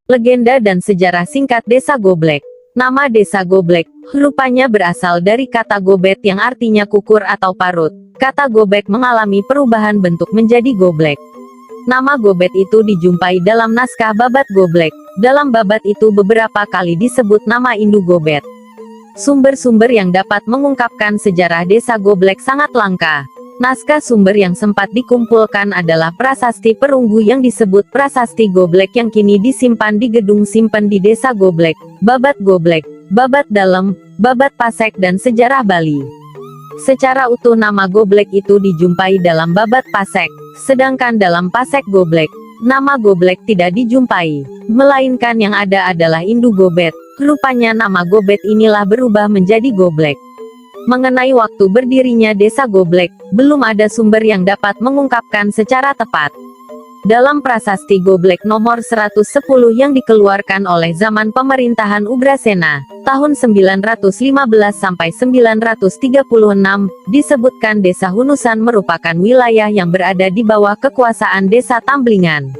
Legenda dan sejarah singkat Desa Goblek. Nama Desa Goblek, rupanya berasal dari kata gobet yang artinya kukur atau parut. Kata gobek mengalami perubahan bentuk menjadi goblek. Nama gobet itu dijumpai dalam naskah Babat Goblek. Dalam babat itu beberapa kali disebut nama Indu Gobet. Sumber-sumber yang dapat mengungkapkan sejarah Desa Goblek sangat langka. Naskah sumber yang sempat dikumpulkan adalah prasasti Perunggu yang disebut Prasasti Goblek yang kini disimpan di gedung simpen di Desa Goblek, Babat Goblek, Babat Dalam, Babat Pasek dan Sejarah Bali. Secara utuh nama Goblek itu dijumpai dalam Babat Pasek, sedangkan dalam Pasek Goblek, nama Goblek tidak dijumpai, melainkan yang ada adalah Indu Gobet. Rupanya nama Gobet inilah berubah menjadi Goblek. Mengenai waktu berdirinya Desa Goblek, belum ada sumber yang dapat mengungkapkan secara tepat. Dalam Prasasti Goblek nomor 110 yang dikeluarkan oleh zaman pemerintahan Ugrasena, tahun 915 sampai 936, disebutkan Desa Hunusan merupakan wilayah yang berada di bawah kekuasaan Desa Tamblingan.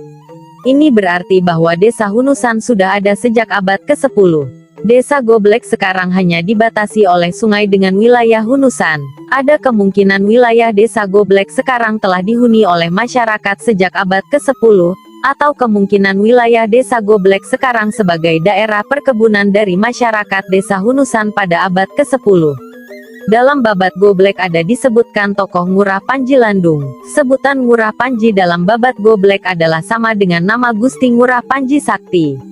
Ini berarti bahwa Desa Hunusan sudah ada sejak abad ke-10. Desa Goblek sekarang hanya dibatasi oleh sungai dengan wilayah Hunusan. Ada kemungkinan wilayah Desa Goblek sekarang telah dihuni oleh masyarakat sejak abad ke-10, atau kemungkinan wilayah Desa Goblek sekarang sebagai daerah perkebunan dari masyarakat Desa Hunusan pada abad ke-10. Dalam Babat Goblek ada disebutkan tokoh Ngurah Panji Landung. Sebutan Ngurah Panji dalam Babat Goblek adalah sama dengan nama Gusti Ngurah Panji Sakti.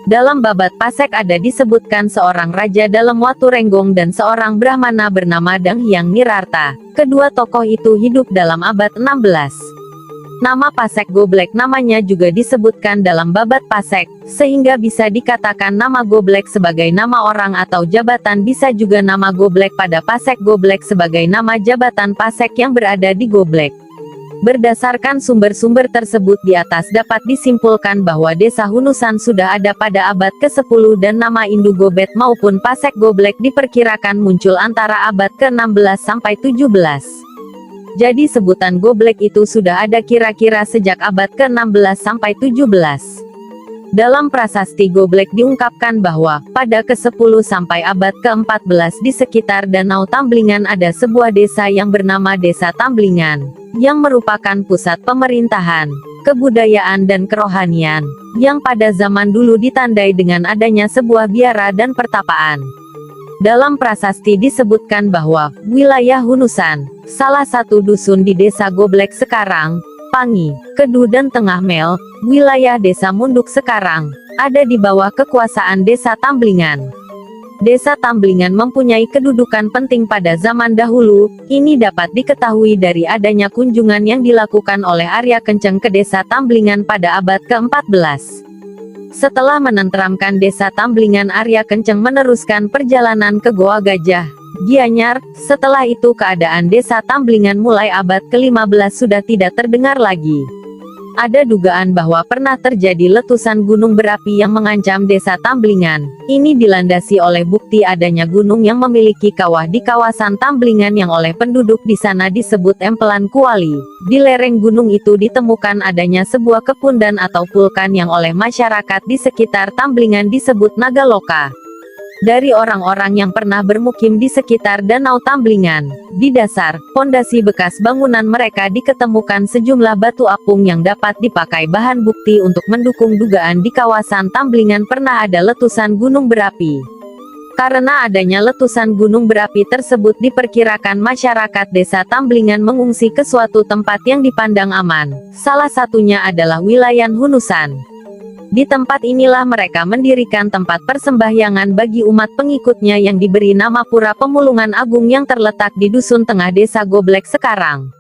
Dalam Babat Pasek ada disebutkan seorang raja dalam Watu Renggong dan seorang Brahmana bernama Dang Hyang Nirarta. Kedua tokoh itu hidup dalam abad 16. Nama Pasek Goblek namanya juga disebutkan dalam Babat Pasek, sehingga bisa dikatakan nama Goblek sebagai nama orang atau jabatan, bisa juga nama Goblek pada Pasek Goblek sebagai nama jabatan Pasek yang berada di Goblek. Berdasarkan sumber-sumber tersebut di atas dapat disimpulkan bahwa Desa Hunusan sudah ada pada abad ke-10 dan nama Indu Gobet maupun Pasek Goblek diperkirakan muncul antara abad ke-16 sampai 17. Jadi sebutan Goblek itu sudah ada kira-kira sejak abad ke-16 sampai 17. Dalam Prasasti Goblek diungkapkan bahwa, pada ke-10 sampai abad ke-14 di sekitar Danau Tamblingan ada sebuah desa yang bernama Desa Tamblingan, yang merupakan pusat pemerintahan, kebudayaan dan kerohanian, yang pada zaman dulu ditandai dengan adanya sebuah biara dan pertapaan. Dalam prasasti disebutkan bahwa, wilayah Hunusan, salah satu dusun di Desa Goblek sekarang, Pangi, Kedu dan Tengah Mel, wilayah Desa Munduk sekarang, ada di bawah kekuasaan Desa Tamblingan. Desa Tamblingan mempunyai kedudukan penting pada zaman dahulu. Ini dapat diketahui dari adanya kunjungan yang dilakukan oleh Arya Kenceng ke Desa Tamblingan pada abad ke-14. Setelah menenteramkan Desa Tamblingan, Arya Kenceng meneruskan perjalanan ke Goa Gajah, Gianyar. Setelah itu keadaan Desa Tamblingan mulai abad ke-15 sudah tidak terdengar lagi. Ada dugaan bahwa pernah terjadi letusan gunung berapi yang mengancam Desa Tamblingan. Ini dilandasi oleh bukti adanya gunung yang memiliki kawah di kawasan Tamblingan yang oleh penduduk di sana disebut Empelan Kuali. Di lereng gunung itu ditemukan adanya sebuah kepundan atau vulkan yang oleh masyarakat di sekitar Tamblingan disebut Nagaloka. Dari orang-orang yang pernah bermukim di sekitar Danau Tamblingan, di dasar pondasi bekas bangunan mereka diketemukan sejumlah batu apung yang dapat dipakai bahan bukti untuk mendukung dugaan di kawasan Tamblingan pernah ada letusan gunung berapi. Karena adanya letusan gunung berapi tersebut diperkirakan masyarakat Desa Tamblingan mengungsi ke suatu tempat yang dipandang aman. Salah satunya adalah wilayah Hunusan. Di tempat inilah mereka mendirikan tempat persembahyangan bagi umat pengikutnya yang diberi nama Pura Pemulungan Agung yang terletak di Dusun Tengah Desa Goblek sekarang.